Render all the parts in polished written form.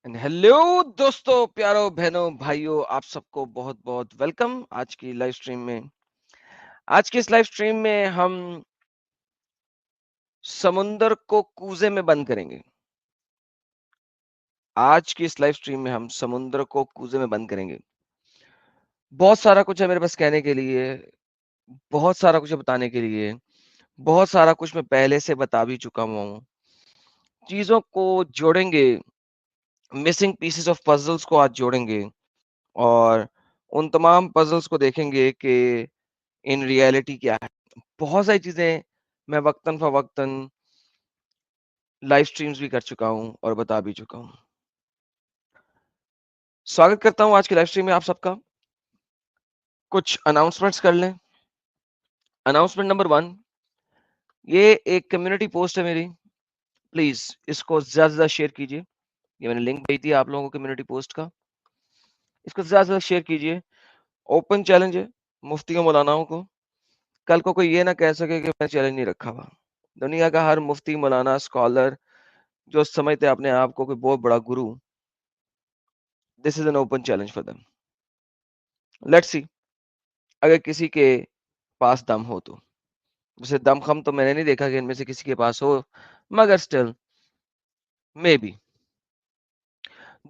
Hello दोस्तों, प्यारो बहनों, भाइयों, आप सबको बहुत बहुत वेलकम आज की लाइव स्ट्रीम में। आज की इस लाइव स्ट्रीम में हम समुंदर को कूजे में बंद करेंगे। आज की इस लाइव स्ट्रीम में हम समुंदर को कूजे में बंद करेंगे। बहुत सारा कुछ है मेरे पास कहने के लिए, बहुत सारा कुछ है बताने के लिए, बहुत सारा कुछ मैं पहले से बता भी चुका हूँ। चीजों को जोड़ेंगे, मिसिंग पीसेस ऑफ पजल्स को आज जोड़ेंगे और उन तमाम पजल्स को देखेंगे कि इन रियलिटी क्या है। बहुत सारी चीजें मैं वक्तन फवक्तन लाइव स्ट्रीम्स भी कर चुका हूं और बता भी चुका हूं। स्वागत करता हूं आज की लाइव स्ट्रीम में आप सबका। कुछ अनाउंसमेंट्स कर लें। अनाउंसमेंट नंबर 1, ये एक कम्युनिटी पोस्ट है मेरी, प्लीज इसको ज्यादा से ज्यादा शेयर कीजिए। ये मैंने लिंक भेज दिया आप लोगों को कम्युनिटी पोस्ट का, इसको ज्यादा से ज्यादा शेयर कीजिए। ओपन चैलेंज है मुफ्तियों मौलानाओं को। कल को कोई ये ना कह सके कि मैं चैलेंज नहीं रखा हुआ। दुनिया का हर मुफ्ती, मौलाना, स्कॉलर जो समझते हैं अपने आप को कोई बहुत बड़ा गुरु, this is an open challenge for them. Let's see, अगर किसी के पास दम हो तो। वैसे दम खम तो मैंने नहीं देखा कि इनमें से किसी के पास हो, मगर स्टिल मे बी।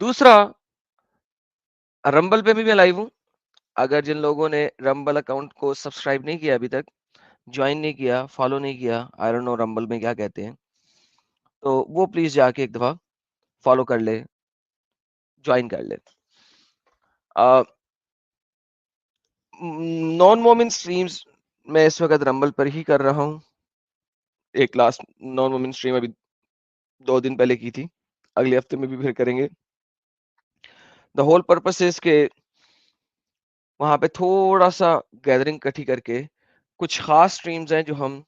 दूसरा, रंबल पे भी मैं लाइव हूँ। अगर जिन लोगों ने रंबल अकाउंट को सब्सक्राइब नहीं किया अभी तक, ज्वाइन नहीं किया, फॉलो नहीं किया, आई डोंट नो रंबल में क्या कहते हैं, तो वो प्लीज जाके एक दफा फॉलो कर ले, ज्वाइन कर ले। नॉन मोमिन स्ट्रीम्स मैं इस वक्त रंबल पर ही कर रहा हूँ। एक लास्ट नॉन मोमिन स्ट्रीम अभी 2 दिन पहले की थी, अगले हफ्ते में भी फिर करेंगे। द होल पर्पस इज के वहां पे थोड़ा सा गैदरिंग इकट्ठी करके कुछ खास स्ट्रीम्स हैं जो हम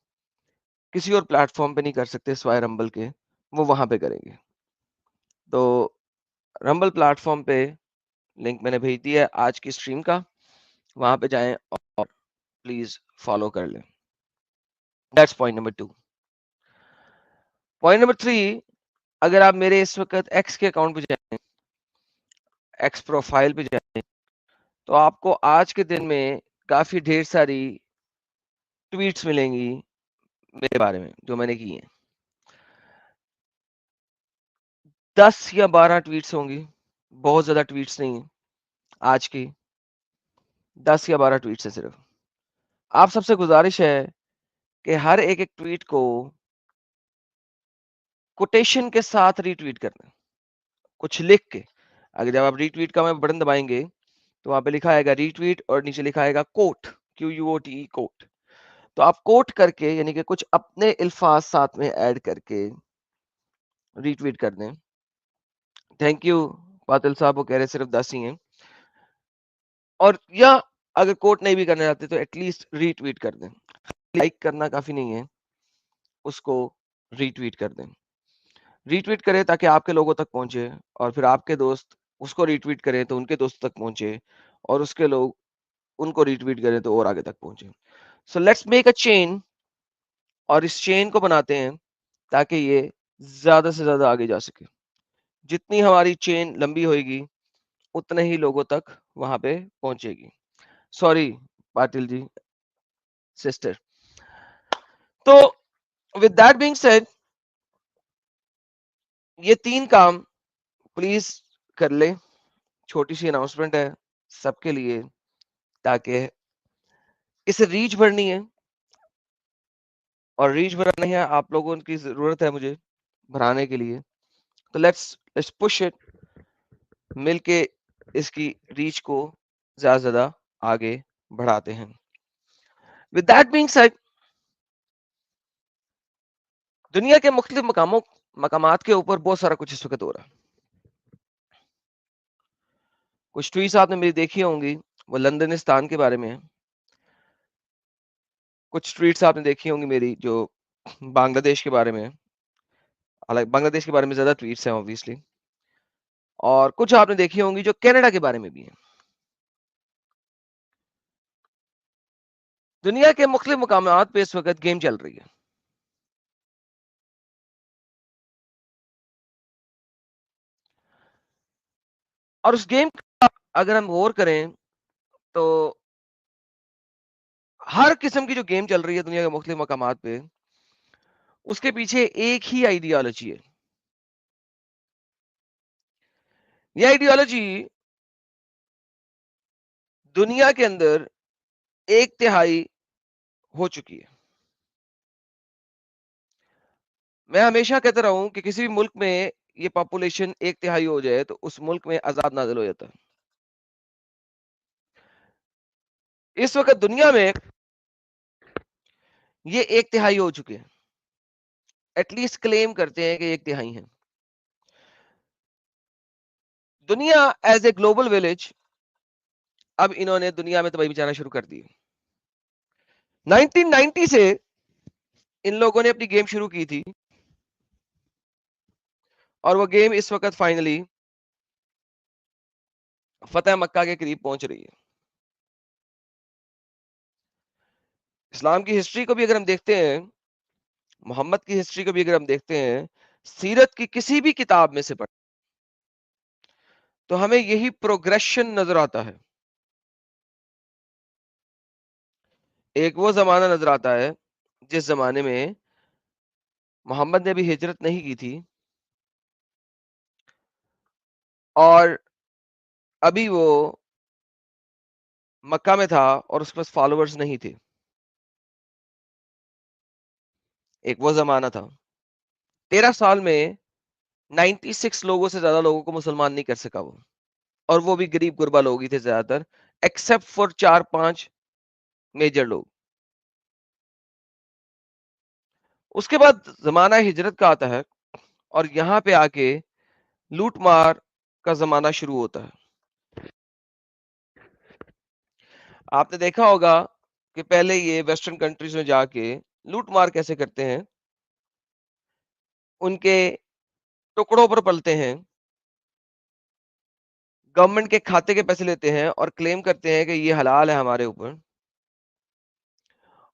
किसी और प्लेटफॉर्म पे नहीं कर सकते सिवाय रंबल के, वो वहां पे करेंगे। तो रंबल प्लेटफॉर्म पे लिंक मैंने भेज दिया है आज की स्ट्रीम का, वहां पे जाएं और प्लीज फॉलो कर लें। That's point number 2। Point number 3, अगर आप मेरे इस वक्त एक्स के अकाउंट पे जाएं, एक्स प्रोफाइल पे जाएं, तो आपको आज के दिन में काफी ढेर सारी ट्वीट्स मिलेंगी मेरे बारे में जो मैंने की हैं। 10 या 12 ट्वीट्स होंगी, बहुत ज्यादा ट्वीट्स नहीं है आज की, 10 या 12 ट्वीट्स है सिर्फ। आप सबसे गुजारिश है कि हर एक एक ट्वीट को कोटेशन के साथ रीट्वीट करना, कुछ लिख के। अगर जब आप रीट्वीट का मैं बटन दबाएंगे तो वहां पे लिखा आएगा रीट्वीट और नीचे लिखा आएगा कोट, QUOTE कोट। तो आप कोट करके यानी कि कुछ अपने अल्फाज साथ में ऐड करके रीट्वीट कर दें। थैंक यू पातिल साहब, वो कह रहे सिर्फ 10 ही हैं। और या अगर कोट नहीं भी करना चाहते तो एटलीस्ट रीट्वीट कर दें। लाइक करना काफी नहीं है, उसको रीट्वीट कर दें। रीट्वीट करें ताकि आपके लोगों तक पहुंचे, और फिर आपके दोस्त उसको रीट्वीट करें तो उनके दोस्तों तक पहुंचे, और उसके लोग उनको रीट्वीट करें तो और आगे तक पहुंचे। So let's make a chain, और इस चेन को बनाते हैं ताकि ये ज्यादा से ज्यादा आगे जा सके। जितनी हमारी चेन लंबी होगी उतने ही लोगों तक वहां पे पहुंचेगी। Sorry Patil ji, sister. तो विद दैट बीइंग सेड, ये 3 काम प्लीज कर ले। छोटी सी अनाउंसमेंट है सबके लिए, ताकि इसे रीच बढ़नी है, और रीच बढ़ानी है आप लोगों की जरूरत है मुझे बढ़ाने के लिए। तो लेट्स पुश इट, मिलके इसकी रीच को ज्यादा से ज्यादा आगे बढ़ाते हैं। विद दैट बीइंग सेड, दुनिया के मुख्तलिफ मकामात के ऊपर बहुत सारा कुछ इस वक्त हो रहा है। कुछ ट्वीट्स आपने मेरी देखी होंगी, वो लंदनिस्तान के बारे में है। कुछ ट्वीट्स आपने देखी होंगी मेरी जो बांग्लादेश के बारे में है। हालांकि बांग्लादेश के बारे में ज्यादा ट्वीट्स हैं ऑब्वियसली, और कुछ आपने देखी होंगी जो कनाडा के बारे में भी है। दुनिया के मुख्तलिफ मकामात पे इस वक्त गेम चल रही है। اور اس گیم کا اگر ہم غور کریں تو ہر قسم کی جو گیم چل رہی ہے دنیا کے مختلف مقامات پہ، اس کے پیچھے ایک ہی آئیڈیالوجی ہے. یہ آئیڈیالوجی دنیا کے اندر ایک تہائی ہو چکی ہے. میں ہمیشہ کہتا رہا ہوں کہ کسی بھی ملک میں یہ پاپولیشن ایک تہائی ہو جائے تو اس ملک میں عذاب نازل ہو جاتا ہے. اس وقت دنیا میں یہ ایک تہائی ہو چکے ہیں، ایٹ لیسٹ کلیم کرتے ہیں کہ ایک تہائی ہیں. دنیا ایز اے گلوبل ولیج اب انہوں نے دنیا میں تباہی مچانا شروع کر دی. 1990 سے ان لوگوں نے اپنی گیم شروع کی تھی اور وہ گیم اس وقت فائنلی فتح مکہ کے قریب پہنچ رہی ہے. اسلام کی ہسٹری کو بھی اگر ہم دیکھتے ہیں، محمد کی ہسٹری کو بھی اگر ہم دیکھتے ہیں، سیرت کی کسی بھی کتاب میں سے پڑھ تو ہمیں یہی پروگریشن نظر آتا ہے. ایک وہ زمانہ نظر آتا ہے جس زمانے میں محمد نے بھی ہجرت نہیں کی تھی اور ابھی وہ مکہ میں تھا اور اس کے پاس فالوورز نہیں تھے. ایک وہ زمانہ تھا 13 سال میں 96 لوگوں سے زیادہ لوگوں کو مسلمان نہیں کر سکا وہ، اور وہ بھی غریب غربا لوگ ہی تھے زیادہ تر، ایکسپٹ فار 4-5 میجر لوگ. اس کے بعد زمانہ ہجرت کا آتا ہے اور یہاں پہ آ کے لوٹ مار کا زمانہ شروع ہوتا ہے. آپ نے دیکھا ہوگا کہ پہلے یہ ویسٹرن کنٹریز میں جا کے لوٹ مار کیسے کرتے ہیں، ان کے ٹکڑوں پر پلتے ہیں، گورنمنٹ کے کھاتے کے پیسے لیتے ہیں اور کلیم کرتے ہیں کہ یہ حلال ہے ہمارے اوپر،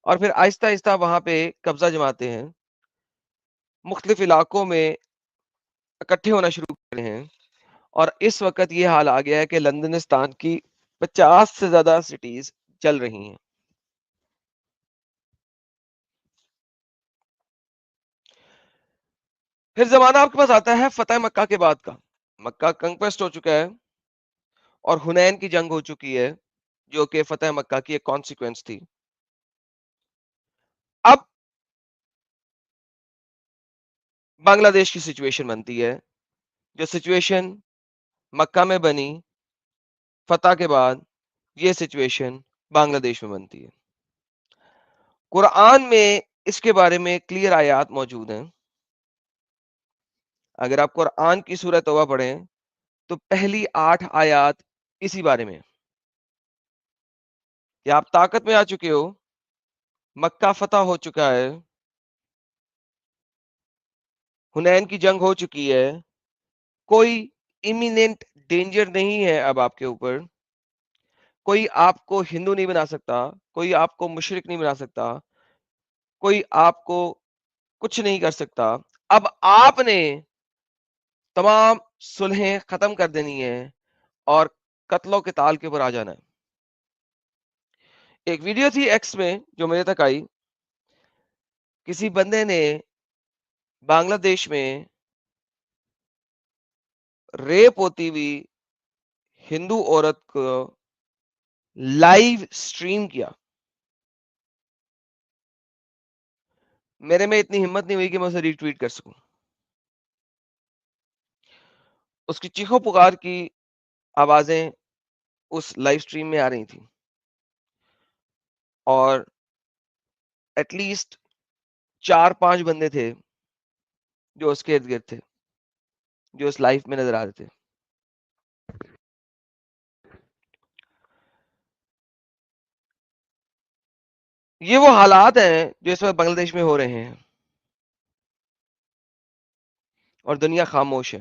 اور پھر آہستہ آہستہ وہاں پہ قبضہ جماتے ہیں، مختلف علاقوں میں اکٹھے ہونا شروع کرتے ہیں. اور اس وقت یہ حال آ گیا ہے کہ لندنستان کی 50 سے زیادہ سٹیز چل رہی ہیں. پھر زمانہ آپ کے پاس آتا ہے فتح مکہ کے بعد کا. مکہ کنکویسٹ ہو چکا ہے اور حنین کی جنگ ہو چکی ہے جو کہ فتح مکہ کی ایک کانسیکوینس تھی. اب بنگلہ دیش کی سچویشن بنتی ہے، جو سچویشن مکہ میں بنی فتح کے بعد یہ سچویشن بنگلہ دیش میں بنتی ہے. قرآن میں اس کے بارے میں کلیئر آیات موجود ہیں. اگر آپ قرآن کی سورہ توبہ پڑھیں تو پہلی 8 آیات اسی بارے میں کہ آپ طاقت میں آ چکے ہو، مکہ فتح ہو چکا ہے، حنین کی جنگ ہو چکی ہے، کوئی امیننٹ ڈینجر نہیں ہے اب آپ کے اوپر، کوئی آپ کو ہندو نہیں بنا سکتا، کوئی آپ کو مشرک نہیں بنا سکتا، کوئی آپ کو کچھ نہیں کر سکتا. اب آپ نے تمام صلحیں ختم کر دینی ہے اور قتل و قتال کے اوپر آ جانا ہے. ایک ویڈیو تھی ایکس میں جو میرے تک آئی، کسی بندے نے بنگلہ دیش میں ریپ ہوتی ہوئی ہندو عورت کو لائیو سٹریم کیا. میرے میں اتنی ہمت نہیں ہوئی کہ میں اسے ری ٹویٹ کر سکوں. اس کی چیخو پکار کی آوازیں اس لائیو سٹریم میں آ رہی تھیں اور ایٹ لیسٹ 4-5 بندے تھے جو اس کے ارد گرد تھے، جو اس لائف میں نظر آ رہے تھے. یہ وہ حالات ہیں جو اس وقت بنگلہ دیش میں ہو رہے ہیں اور دنیا خاموش ہے،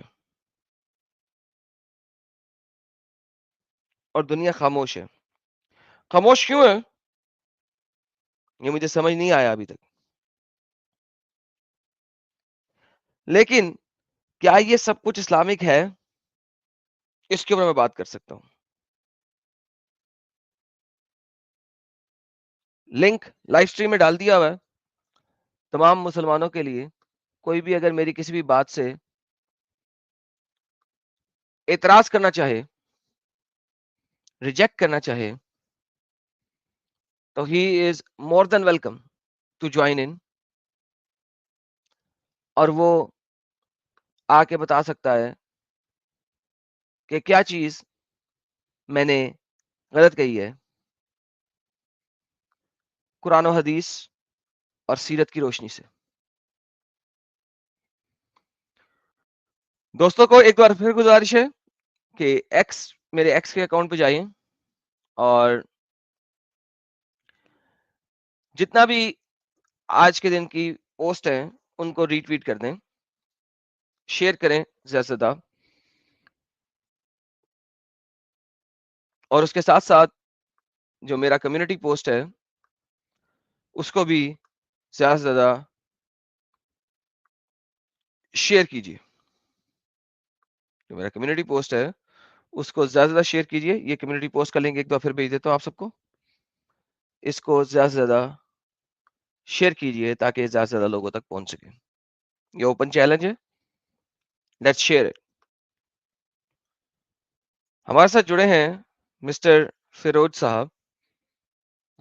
اور دنیا خاموش ہے. خاموش کیوں ہے یہ مجھے سمجھ نہیں آیا ابھی تک. لیکن کیا یہ سب کچھ اسلامک ہے؟ اس کے اوپر میں بات کر سکتا ہوں. لنک لائف اسٹریم میں ڈال دیا ہوا ہے تمام مسلمانوں کے لیے. کوئی بھی اگر میری کسی بھی بات سے اعتراض کرنا چاہے, ریجیکٹ کرنا چاہے, تو ہی از مور دین ویلکم ٹو جوائن ان, اور وہ آ کے بتا سکتا ہے کہ کیا چیز میں نے غلط کہی ہے قرآن و حدیث اور سیرت کی روشنی سے. دوستوں کو ایک بار پھر گزارش ہے کہ میرے ایکس کے اکاؤنٹ پہ جائیں اور جتنا بھی آج کے دن کی پوسٹ ہیں ان کو ری ٹویٹ کر دیں, شیئر کریں زیادہ سے زیادہ, اور اس کے ساتھ ساتھ جو میرا کمیونٹی پوسٹ ہے اس کو بھی زیادہ سے زیادہ شیئر کیجیے. جو میرا کمیونٹی پوسٹ ہے اس کو زیادہ سے زیادہ شیئر کیجیے. یہ کمیونٹی پوسٹ کا لنک ایک بار پھر بھیج دیتا ہوں آپ سب کو. اس کو زیادہ سے زیادہ شیئر کیجیے تاکہ زیادہ سے زیادہ لوگوں تک پہنچ سکے. یہ اوپن چیلنج ہے, لیٹس شیئر اٹ. ہمارے ساتھ جڑے ہیں مسٹر فیروز صاحب.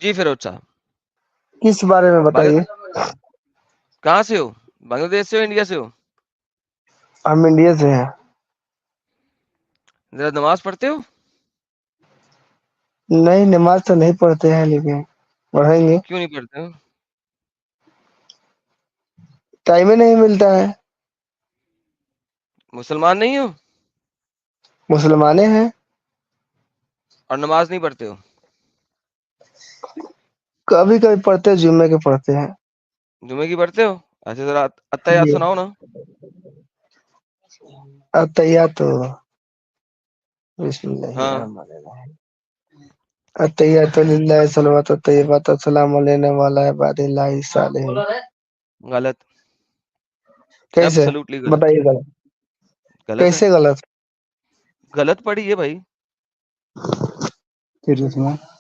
جی فیروز صاحب, کس بارے میں بتائیے. کہاں سے ہو؟ بنگلہ دیش سے ہو, انڈیا سے ہو؟ ہم انڈیا سے ہیں. ذرا نماز پڑھتے ہو؟ نہیں, نماز تو نہیں پڑھتے ہیں لیکن پڑھیں گے. کیوں نہیں پڑھتے ہو؟ ٹائم ہی نہیں ملتا ہے. مسلمان نہیں ہو؟ مسلمانے ہیں. اور نماز نہیں پڑھتے ہو؟ کبھی کبھی پڑھتے ہیں, جمعے کے پڑھتے ہیں. جمعے کی پڑھتے ہو؟ اچھا ذرا اتحیات سناؤ نا. التحیات بسم اللہ ہاں الرحمن الرحیم. التحیات للہ صلوات الطیبات السلام علینا وعلی عباد اللہ الصالحین. غلط. کیسے ایبسولوٹلی غلط. بتائیے گا, غلط ہے, کیسے غلط. غلط پڑھی ہے بھائی.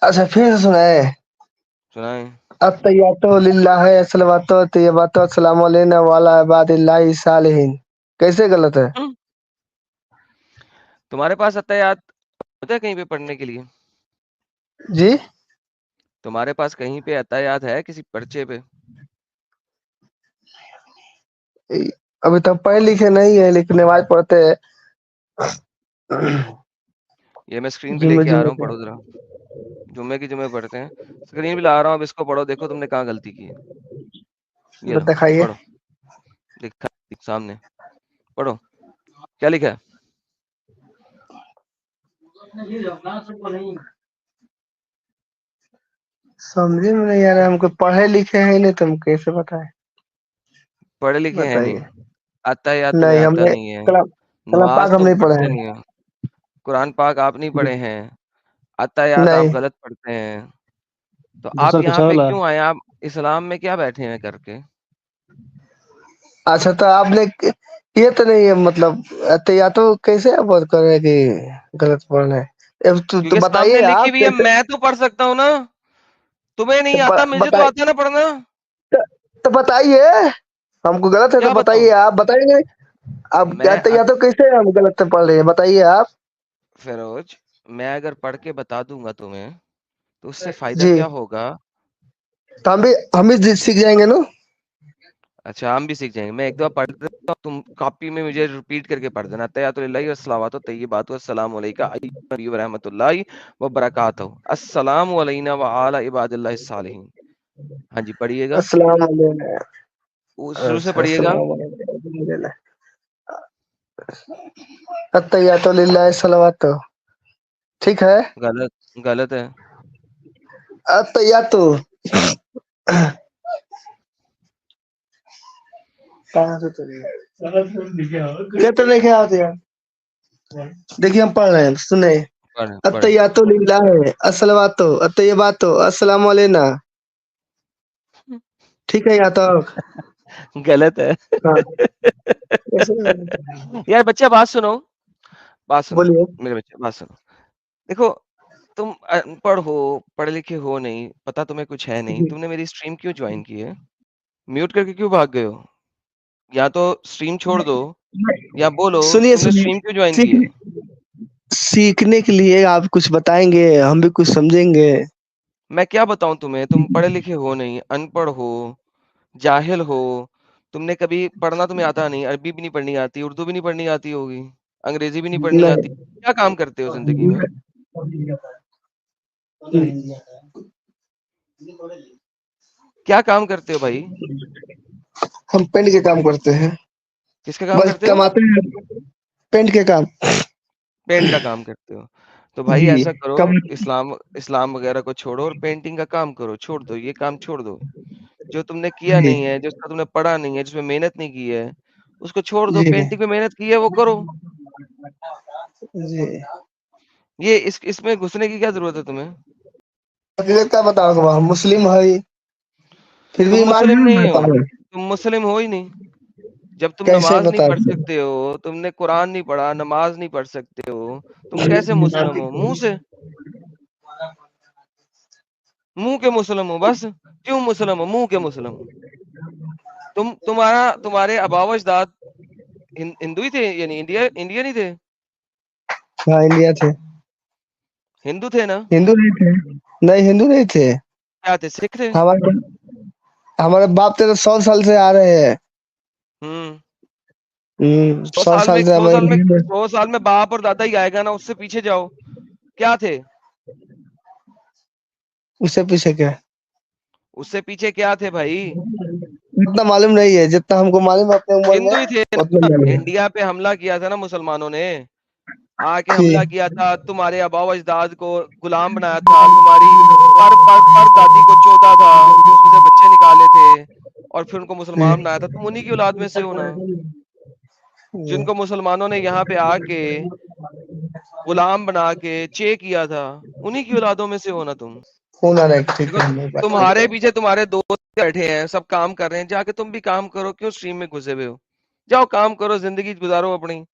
اچھا پھر سے سنائے. سنائیں. التحیات للہ صلوات الطیبات السلام علینا وعلی عباد اللہ الصالحین. کیسے غلط ہے؟ تمہارے پاس اتحیات ہوتا ہے کہیں پہ پڑھنے کے لیے؟ جی تمہارے پاس کہیں پہ اتحیات ہے کسی پرچے پہ؟ ابھی تو پڑھے لکھے نہیں ہے لیکن نماز پڑھتے ہیں. یہ میں اسکرین پہ لے جمعے کے آ رہا جمعے ہوں, کے. پڑھو ذرا. جمعے کی جمعے پڑھتے ہیں, اسکرین پہ لا رہا ہوں, اب اس کو پڑھو, دیکھو تم نے کہاں غلطی کی ہے. یہ لو دکھائیے. پڑھو, دکھا سامنے پڑھو, کیا لکھا ہے؟ سمجھے میں نہیں آ رہا, ہم کو پڑھے لکھے ہیں نہیں تو ہم کیسے بتائیں. پڑھے لکھے ہیں بتائیے. نہیں, اتحیات تمہیں ہم آتا نے نہیں ہے, کلام نماز پاک ہم تم نہیں پڑھے پڑھتے ہیں. نہیں ہو, قرآن پاک آپ نہیں پڑھے ہیں, اتحیات آپ نہیں. غلط پڑھتے ہیں. تو آپ یہاں پہ کیوں آئے؟ آپ اسلام میں کیا بیٹھے ہیں کر کے؟ اچھا تو آپ نے یہ تو نہیں ہے مطلب اتحیاتوں کیسے آپ بات کر رہے ہیں کہ غلط پڑھ رہے ہیں؟ تو کیونکہ سامنے بتائیے لکھی آپ ہوئی ہے, کیسے. میں تو پڑھ سکتا ہوں نا, تمہیں نہیں آتا, مجھے تو آتا ہے نا پڑھنا. تو بتائیے, ہم کو غلط ہے تو کیا بتاؤں بتائیے, آپ بتائیں گے. آپ میں اتحیاتوں کیسے ہم غلط پڑھ رہے ہیں بتائیے آپ. فیروز, میں اگر پڑھ کے بتا دوں گا تمہیں تو اس سے فائدہ جی کیا ہوگا؟ تو ہم بھی سیکھ جائیں گے نا. اچھا ہم بھی سیکھ جائیں گے. میں ایک دفعہ پڑھ دیتا ہوں, تم کاپی میں مجھے ریپیٹ کر کے پڑھ دینا. اتحیات للہ والصلوات الطیبات والسلام علیک ایھا النبی ورحمۃ اللہ وبرکاتہ, السلام علینا وعلی عباد اللہ الصالحین. ہاں جی پڑھیے گا, السلام علیکم. شروع سے اچھا پڑھیے گا. السلام علیکم. التحیات للہ صلوات, ٹھیک ہے. غلط, غلط ہے. التحیات کہاں سے دیکھیے ہم پڑھ رہے ہیں, سنیں. پڑھیں پڑھیں. التحیات للہ الصلوات الطیبات السلام علینا. ٹھیک ہے یا تو غلط ہے. ہاں. یار بچہ بات سنو, बात सुनो बोलिए। मेरे बच्चे, बात सुनो। देखो, तुम अनपढ़ हो, पढ़े लिखे हो नहीं, पता तुम्हें कुछ है नहीं, जी। तुमने मेरी स्ट्रीम क्यों ज्वाइन की है? म्यूट करके क्यों भाग गए हो? या तो स्ट्रीम छोड़ दो, या बोलो सुनिए, तुमने सुनिए। स्ट्रीम क्यों ज्वाइन की है? सीखने सीखने के लिए आप कुछ बताएँगे, हम भी कुछ समझेंगे। मैं क्या बताऊँ तुम्हें? तुम पढ़े लिखे हो नहीं, अनपढ़ हो, जाहिल हो, तुमने कभी पढ़ना तुम्हें आता नहीं, अरबी भी नहीं पढ़नी आती, उर्दू भी नहीं पढ़नी आती होगी, अंग्रेज़ी भी नहीं पढ़नी आती। नहीं। क्या काम करते हो ज़िंदगी में? क्या काम करते हो भाई? हम पेंट के काम करते हैं। किसका काम बस करते हो? कमाते हैं पेंट के काम। पेंट का काम करते हो। तो भाई जी, ऐसा करो, कम इस्लाम इस्लाम वगैरह को छोड़ो और पेंटिंग का काम करो, छोड़ दो, ये काम छोड़ दो। जो तुमने किया जी, नहीं है, जिसका तुमने पढ़ा नहीं है, जिसमें मेहनत नहीं की है, उसको छोड़ दो, जी, पेंटिंग में मेहनत की है वो करो। जी। ये इसमें घुसने की क्या ज़रूरत है तुम्हें? हकीकत क्या बताओगे हम मुस्लिम हई, फिर भी तुम ईमान मुस्लिम नहीं नहीं ला हो, पाए। तुम मुस्लिम हो ही नहीं। जब तुम कैसे नमाज़ नहीं बता पढ़ दें? सकते हो, तुमने कुरान नहीं पढ़ा, नमाज़ नहीं पढ़ सकते हो, तुम कैसे मुस्लिम हो? मुँह से, मुँह के मुस्लिम हो बस। क्यों मुस्लिम हो? मुँह के मुस्लिम हो। तुम्हारे आबाव-अजदाद हिंदू ही थे, यानी इंडियन ही थे? हाँ, इंडिया थे। हिंदू थे ना? हिंदू नहीं थे। नहीं, हिंदू नहीं थे। क्या थे? सिख थे? हमारे हमारे बाप तो 100 साल से आ रहे हैं। हुँ। 100 100 साल में साल से 100 हमारे साल में लिए 100 साल में बाप और दादा ही आएगा ना, उससे पीछे जाओ। क्या थे? उससे पीछे क्या है? उससे पीछे क्या थे भाई? इतना मालूम नहीं है, जितना हमको मालूम है अपने उम्र हिंदू ही थे में उतना ना। मालूम है। इंडिया पे हमला किया था ना मुसलमानों ने। आके कि हमला किया था, तुम्हारे आबाव-अजदाद को गुलाम बनाया था, तुम्हारी पर दादी को चोदा था, उसमें से बच्चे निकाले थे और फिर उनको मुसलमान बनाया था। तुम उन्हीं की औलाद में से हो ना, जिनको मुसलमानों ने यहाँ पे आके गुलाम बना के किया था, उन्हीं की औलादों में से हो ना तुम। होना नहीं, ठीक देखो, है, नहीं बात ठीक तुम्हारे है। पीछे तुम्हारे दोस्त बैठे हैं, सब काम कर रहे हैं, जाके तुम भी काम करो, क्यों स्ट्रीम में घुसे हुए हो? जाओ काम करो, ज़िंदगी गुज़ारो अपनी।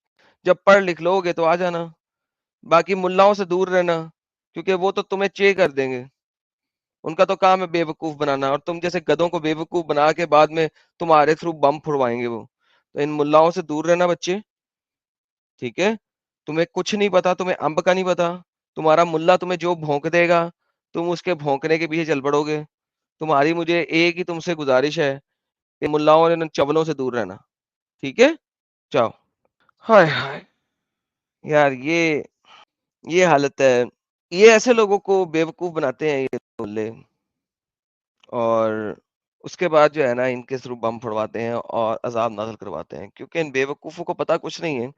जब पढ़ लिख लोगे तो आ जाना, बाकी मुल्लाओं से दूर रहना, क्योंकि वो तो तुम्हें कर देंगे। उनका तो काम है बेवकूफ़ बनाना, और तुम जैसे गधों को बेवकूफ़ बना के बाद में तुम्हारे थ्रू बम फुड़वाएँगे वो। तो इन मुल्लाओं से दूर रहना बच्चे, ठीक है? तुम्हें कुछ नहीं पता, तुम्हें अम्ब का नहीं पता, तुम्हारा मुल्ला तुम्हें जो भौंक देगा, तुम उसके भौंकने के पीछे चल पड़ोगे। तुम्हारी मुझे एक ही तुमसे गुज़ारिश है, इन मुल्लाओं और इन चवलों से दूर रहना, ठीक है? जाओ। हाय हाय! यार ये हालत है। ये ऐसे लोगों को बेवकूफ़ बनाते हैं ये मुल्ले, और उसके बाद जो है ना इनके थ्रू बम फोड़वाते हैं और अज़ाब नाज़िल करवाते हैं, क्योंकि इन बेवकूफ़ों को पता कुछ नहीं है।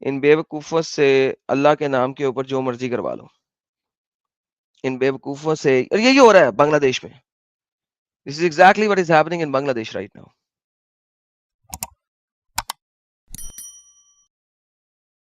इन बेवकूफ़ों से अल्लाह के नाम के ऊपर जो मर्ज़ी करवा लो। इन बेवकूफ़ों से, और यही हो रहा है बांग्लादेश में। This is exactly what is happening in Bangladesh right now.